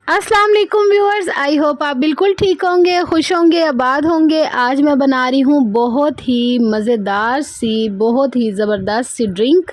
अस्सलाम वालेकुम viewers, I hope आप बिल्कुल ठीक होंगे, खुश होंगे, आबाद होंगे। आज मैं बना रही हूँ बहुत ही मज़ेदार सी, बहुत ही ज़बरदस्त सी ड्रिंक,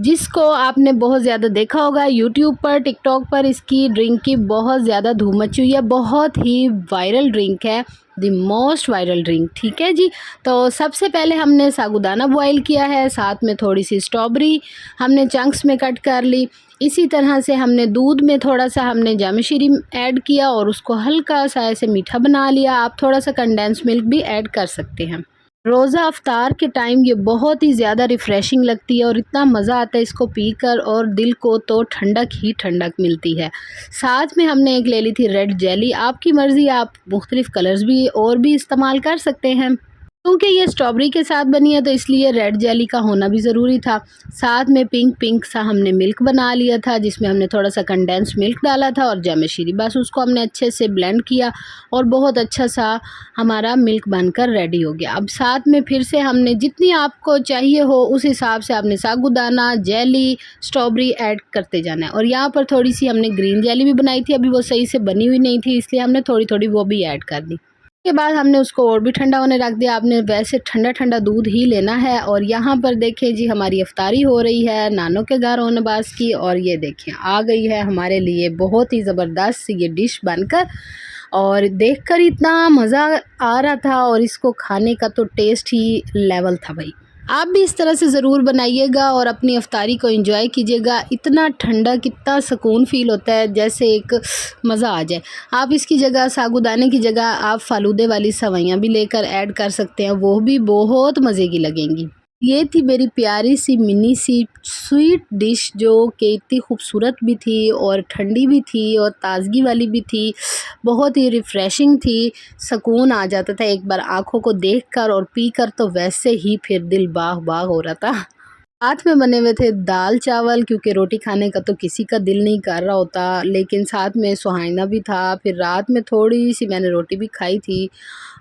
जिसको आपने बहुत ज़्यादा देखा होगा यूट्यूब पर, टिकटॉक पर। इसकी ड्रिंक की बहुत ज़्यादा धूम मची हुई है, बहुत ही वायरल ड्रिंक है, द मोस्ट वायरल ड्रिंक। ठीक है जी। तो सबसे पहले हमने साबूदाना बॉयल किया है, साथ में थोड़ी सी स्ट्रॉबेरी हमने चंक्स में कट कर ली। इसी तरह से हमने दूध में थोड़ा सा हमने जामशीरी ऐड किया और उसको हल्का सा ऐसे मीठा बना लिया। आप थोड़ा सा कंडेंस मिल्क भी ऐड कर सकते हैं। रोज़ा अफ्तार के टाइम ये बहुत ही ज़्यादा रिफ़्रेशिंग लगती है और इतना मज़ा आता है इसको पीकर, और दिल को तो ठंडक ही ठंडक मिलती है। साथ में हमने एक ले ली थी रेड जेली। आपकी मर्ज़ी, आप मुख्तलिफ़ कलर्स भी और भी इस्तेमाल कर सकते हैं। क्योंकि ये स्ट्रॉबेरी के साथ बनी है तो इसलिए रेड जेली का होना भी ज़रूरी था। साथ में पिंक सा हमने मिल्क बना लिया था, जिसमें हमने थोड़ा सा कंडेंस मिल्क डाला था और जामशीरी। बस उसको हमने अच्छे से ब्लेंड किया और बहुत अच्छा सा हमारा मिल्क बनकर रेडी हो गया। अब साथ में फिर से हमने जितनी आपको चाहिए हो उस हिसाब से आपने साबूदाना, जेली, स्ट्रॉबेरी ऐड करते जाना है। और यहाँ पर थोड़ी सी हमने ग्रीन जेली भी बनाई थी, अभी वो सही से बनी हुई नहीं थी, इसलिए हमने थोड़ी थोड़ी वो भी ऐड कर दी। के बाद हमने उसको और भी ठंडा होने रख दिया। आपने वैसे ठंडा ठंडा दूध ही लेना है। और यहाँ पर देखें जी, हमारी इफ्तारी हो रही है नानों के घर ओनबास की, और ये देखें आ गई है हमारे लिए बहुत ही ज़बरदस्त ये डिश बनकर, और देखकर इतना मज़ा आ रहा था और इसको खाने का तो टेस्ट ही लेवल था भाई। आप भी इस तरह से ज़रूर बनाइएगा और अपनी इफ्तारी को एंजॉय कीजिएगा। इतना ठंडा, कितना सुकून फ़ील होता है, जैसे एक मज़ा आ जाए। आप इसकी जगह, साबूदाने की जगह आप फ़ालूदे वाली सेवइयाँ भी लेकर ऐड कर सकते हैं, वो भी बहुत मज़े की लगेंगी। ये थी मेरी प्यारी सी मिनी सी स्वीट डिश, जो कि इतनी खूबसूरत भी थी और ठंडी भी थी और ताज़गी वाली भी थी, बहुत ही रिफ़्रेशिंग थी। सुकून आ जाता था एक बार आँखों को देखकर, और पीकर तो वैसे ही फिर दिल बाग बाग हो रहा था। साथ में बने हुए थे दाल चावल, क्योंकि रोटी खाने का तो किसी का दिल नहीं कर रहा होता, लेकिन साथ में सुहाना भी था। फिर रात में थोड़ी सी मैंने रोटी भी खाई थी,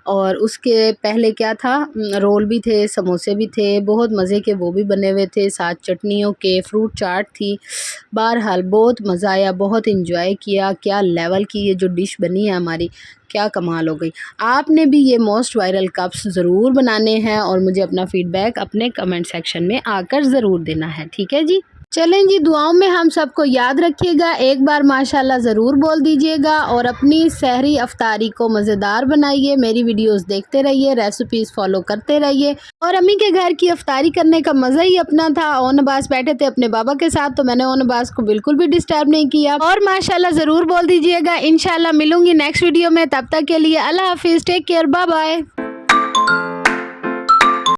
और उसके पहले क्या था, रोल भी थे, समोसे भी थे, बहुत मज़े के वो भी बने हुए थे, साथ चटनियों के, फ्रूट चाट थी। बहरहाल बहुत मज़ा आया, बहुत इंजॉय किया। क्या लेवल की ये जो डिश बनी है हमारी, क्या कमाल हो गई। आपने भी ये मोस्ट वायरल कप्स ज़रूर बनाने हैं और मुझे अपना फ़ीडबैक अपने कमेंट सेक्शन में आकर ज़रूर देना है। ठीक है जी। चलें जी, दुआओं में हम सबको याद रखिएगा, एक बार माशाल्लाह ज़रूर बोल दीजिएगा, और अपनी सहरी अफ्तारी को मज़ेदार बनाइए। मेरी वीडियोस देखते रहिए, रेसिपीज़ फॉलो करते रहिए। और अम्मी के घर की अफ्तारी करने का मज़ा ही अपना था। ओन अब्बास बैठे थे अपने बाबा के साथ, तो मैंने ओन अब्बास को बिल्कुल भी डिस्टर्ब नहीं किया। और माशाल्लाह ज़रूर बोल दीजिएगा। इंशाल्लाह मिलूंगी नेक्स्ट वीडियो में, तब तक के लिए अल्लाह हाफिज़, टेक केयर, बाय बाय।